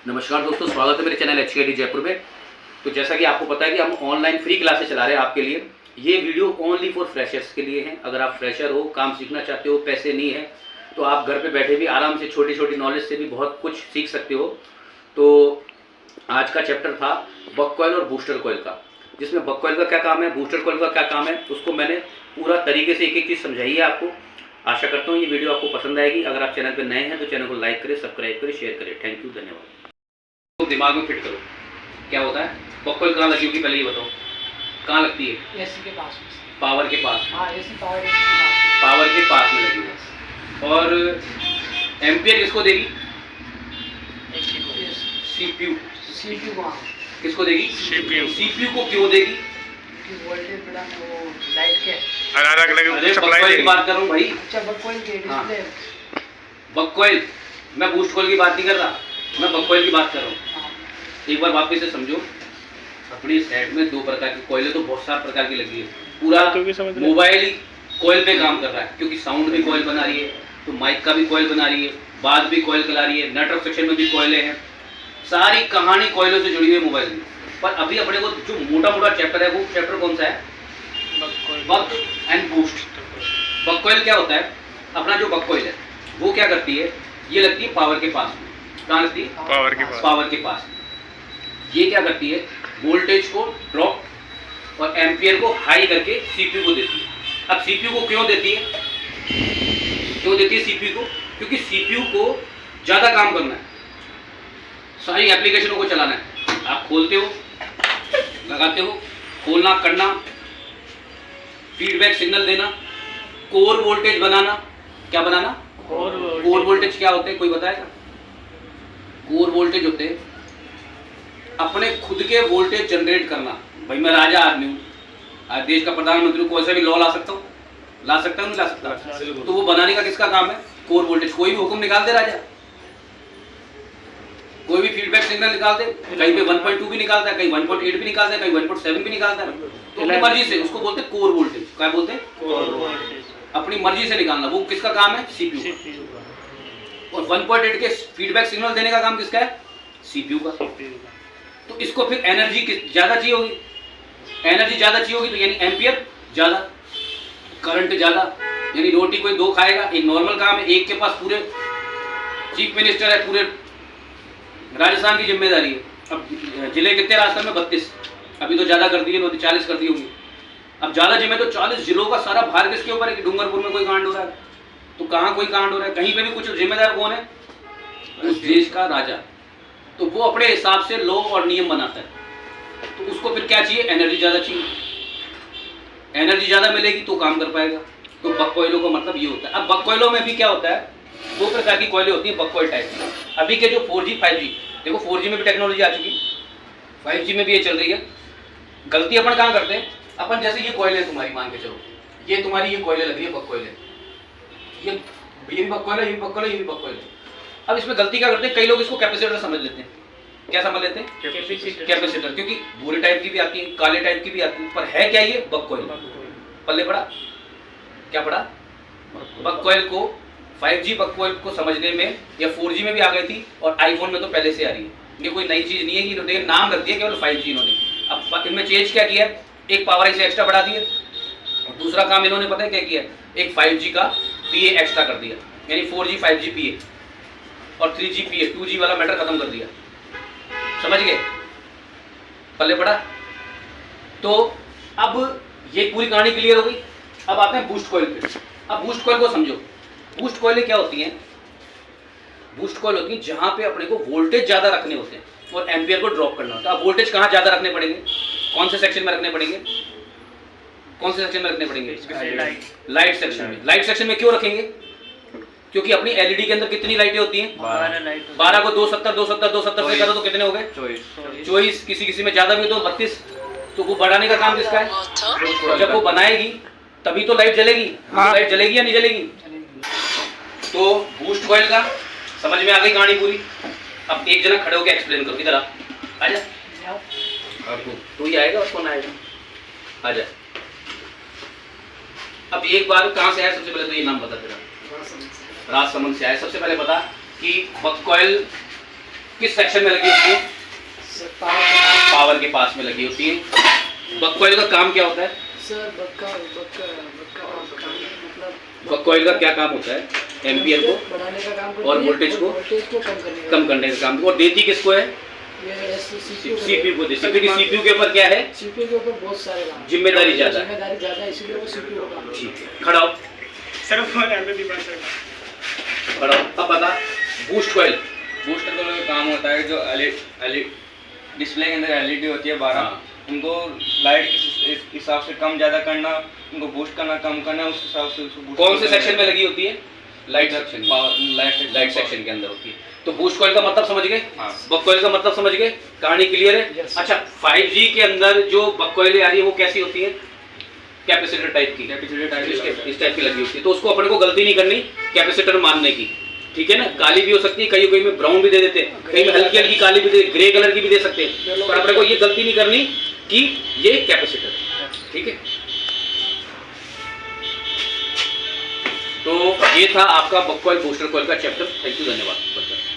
नमस्कार दोस्तों, स्वागत है मेरे चैनल HKD जयपुर में। तो जैसा कि आपको पता है कि हम ऑनलाइन फ्री क्लासेस चला रहे हैं आपके लिए। ये वीडियो ओनली फॉर फ्रेशर्स के लिए है। अगर आप फ्रेशर हो, काम सीखना चाहते हो, पैसे नहीं है, तो आप घर पे बैठे भी आराम से छोटी छोटी नॉलेज से भी बहुत कुछ सीख सकते हो। तो आज का चैप्टर था बक कॉइल और बूस्टर कॉइल का, जिसमें बक कॉइल का क्या काम है, बूस्टर कॉइल का क्या काम है, उसको मैंने पूरा तरीके से एक एक चीज़ समझाई है आपको। आशा करता हूँ ये वीडियो आपको पसंद आएगी। अगर आप चैनल पर नए हैं तो चैनल को लाइक करें, सब्सक्राइब करें, शेयर करें। थैंक यू, धन्यवाद। तो दिमाग में फिट करो क्या होता है। बक कॉइल कहाँ लगी होगी, पहले ये बताओ कहाँ लगती है। एसी के पास में। पावर के पास। हाँ, एसी पावर के पास में लगी है। और एम्पियर किसको देगी, सीपीयू। सीपीयू को किसको देगी, सीपीयू को क्यों देगी, वोल्टेज बढ़ाने वो लाइट के अरे बक कॉइल की बात कर रहा हूँ भाई। अच्छा, बक कॉइल के डिस्प्ले। बक कॉइल, मैं बूस्ट कॉइल की बात नहीं कर रहा, मैं बक कॉइल की बात कर रहा हूँ। एक बार वापस से समझो। अपनी सेट में दो प्रकार की कॉइलें तो बहुत सारे प्रकार की लगी है। पूरा मोबाइल ही कॉइल पे काम कर रहा है, क्योंकि साउंड भी कॉइल बना रही है, तो माइक का भी कॉइल बना रही है, बात भी कॉइल चला रही है, नेटवर्क सेक्शन में भी कॉइलें हैं। सारी कहानी कॉइलों से जुड़ी हुई है मोबाइल में। पर अभी अपने को जो मोटा मोटा चैप्टर है, वो चैप्टर कौन सा है, बक एंड बूस्ट। बक कॉइल क्या होता है, अपना जो बक कॉइल है वो क्या करती है, ये लगती है पावर के पास में। कहाँ लगती है, पावर के पास। ये क्या करती है, वोल्टेज को ड्रॉप और एम्पियर को हाई करके सीपीयू को देती है। अब सीपीयू को क्यों देती है, सीपीयू को, क्योंकि सीपीयू को ज़्यादा काम करना है, सारी एप्लीकेशनों को चलाना है। आप खोलते हो, लगाते हो, खोलना, करना, फीडबैक सिग्नल देना, कोर वोल्टेज बनाना। क्या बनाना, कोर वोल्टेज क्या होते हैं, कोई बताएगा। कोर वोल्टेज होते हैं अपने खुद के वोल्टेज जनरेट करना। भाई मैं राजा आदमी हूँ, आज देश का प्रधानमंत्री हूँ, कोई से भी लॉ ला सकता हूँ, ला सकता हूँ, नहीं ला सकता। तो वो बनाने का किसका काम है, कोर वोल्टेज। कोई भी हुक्म निकाल दे राजा, कोई भी फीडबैक सिग्नल निकाल दे, कहीं पे 1.2 भी निकालता है, कहीं 1.8 भी निकालता है, कहीं 1.7 भी निकालता है। तो अपनी मर्जी से, उसको बोलते हैं कोर वोल्टेज। क्या बोलते हैं, कोर वोल्टेज। अपनी मर्जी से निकालना, वो किसका काम है, सीपीयू। और 1.8 के फीडबैक सिग्नल देने का काम किसका है, सीपीयू का। तो इसको फिर एनर्जी ज़्यादा चाहिए होगी, एनर्जी ज़्यादा चाहिए होगी, तो यानी एम्पियर ज़्यादा, करंट ज़्यादा। यानी रोटी कोई दो खाएगा, एक नॉर्मल काम है, एक के पास पूरे चीफ मिनिस्टर है, पूरे राजस्थान की जिम्मेदारी है। अब जिले कितने राजस्थान में, 32। अभी तो ज़्यादा कर दिए, 40 कर दिए होंगे। अब ज़्यादा जिम्मे तो 40 जिलों का सारा भार किसके ऊपर है कि डूंगरपुर में कोई कांड हो रहा है, तो कहाँ कोई कांड हो रहा है, कहीं पे भी कुछ जिम्मेदार कौन है, उस देश का राजा। तो वो अपने हिसाब से लॉ और नियम बनाता है। तो उसको फिर क्या चाहिए, एनर्जी ज़्यादा चाहिए। एनर्जी ज़्यादा मिलेगी तो काम कर पाएगा। तो बक कॉइलों का मतलब ये होता है। अब बक कॉइलों में भी क्या होता है, दो प्रकार की कॉइलें होती हैं बक कॉइल टाइप की। अभी के जो 4G 5G, देखो 4G में भी टेक्नोलॉजी आ चुकी, 5G में भी ये चल रही है। गलती अपन कहाँ करते हैं, अपन जैसे ये कॉइल है तुम्हारी, मान के चलो ये तुम्हारी, ये कॉइलें लग रही है, बक कॉइल है, ये भी बक कॉइल है, ये भी बक कॉइल है, ये भी बक कॉइल है। अब इसमें गलती क्या करते हैं, कई लोग इसको कैपेसिटर समझ लेते हैं। क्या समझ लेते हैं, कैपेसिटर, क्योंकि भूरे टाइप की भी आती है, काले टाइप की भी आती है, पर है क्या ये, बक कॉइल। पल्ले पड़ा, क्या पड़ा, बक कॉइल को 5G बक कॉइल को समझने में, या 4G में भी आ गई थी, और आईफोन में तो पहले से आ रही है। ये कोई नई चीज़ नहीं है कि इन्होंने नाम रख दिया केवल 5G इन्होंने। अब इनमें चेंज क्या किया है, एक पावर इसे एक्स्ट्रा बढ़ा दिया, और दूसरा काम इन्होंने पता है क्या किया, एक 5G का PA एक्स्ट्रा कर दिया, यानी 4G 5G PA और 3G PA, 2G वाला मैटर खत्म कर दिया। समझ गए, पल्ले पड़ा। तो अब ये पूरी कहानी क्लियर हो गई। अब आते हैं बूस्ट कॉइल पे। अब बूस्ट कॉइल को समझो। बूस्ट कॉइलें क्या होती हैं, बूस्ट कॉइल होती है जहां पे अपने को वोल्टेज ज्यादा रखने होते हैं और एम्पियर को ड्रॉप करना होता है। अब वोल्टेज कहां ज्यादा रखने पड़ेंगे, कौन से सेक्शन में रखने पड़ेंगे, कौन से सेक्शन में रखने पड़ेंगे, लाइट सेक्शन में। लाइट सेक्शन में क्यों रखेंगे, क्योंकि अपनी एलईडी के अंदर कितनी लाइटें होती हैं, 12 को 270 से करो तो कितने हो गए, 24। किसी में ज्यादा भी तो 32। तो वो बढ़ाने का काम किसका है, जब वो बनाएगी तभी तो लाइट जलेगी। हाँ। लाइट जलेगी या नहीं जलेगी। तो बूस्ट कॉइल का समझ में आ गई कहानी पूरी। अब एक जना खड़े होकर एक्सप्लेन करो, इधर आ जा। तू ही आएगा और कौन आएगा, आ जा। अब एक बार कहाँ से आया, सबसे पहले तो ये नाम बता तेरा। राजसमंद से आया। सबसे पहले बता कि बक कॉइल किस सेक्शन में लगी होती है? सर पावर पावर के पास में लगी होती है। बक कॉइल का काम क्या होता है? सर बक्का काम मतलब बक कॉइल का क्या काम होता है? एम्पियर को बढ़ाने का काम करती और है, वोल्टेज को कम करने कम करने का का काम। और देती किसको है? सीपीयू को देती, क्योंकि सीपीयू के ऊपर क्या है? सीपीयू के ऊपर बहुत सारे काम जिम्मेदारी ज्यादा है। जिम्मेदारी ज्यादा है, इसीलिए वो सीपीयू का काम ठीक है, खड़ा हो, सर फोन ऐसे नहीं बात करना। खड़ा हो। अब बता, बूस्ट कॉइल। बूस्टर का काम होता है जो डिस्प्ले के अंदर एलईडी होती है 12, हाँ। उनको लाइट के हिसाब से कम ज़्यादा करना, उनको बूस्ट करना कम करना, उस हिसाब से उसको boost कौन से करना सेक्शन में लगी होती है? लाइट सेक्शन में। लाइट सेक्शन के अंदर होती है। तो बूस्ट कॉइल का मतलब समझ गए? हाँ। बक कॉइल का मतलब समझ गए? कहानी क्लियर है? Yes. अच्छा, 5G के अंदर जो बक कॉइल आ रही है वो कैसी होती है? कैपेसिटर टाइप की। कैपेसिटर टाइप इस टाइप की लगी होती है। तो उसको अपने को गलती नहीं करनी कैपेसिटर मानने की, ठीक है ना? काली भी हो सकती है, कहीं में ब्राउन भी दे देते हैं, कहीं में हल्की हल्की काली भी दे, ग्रे कलर की भी दे सकते हैं, पर अपने को ये गलती नहीं करनी कि ये कैपेसिटर है, ठीक है? तो ये था आपका बक कॉइल बूस्टर कॉइल का चैप्टर। थैंक यू, धन्यवाद।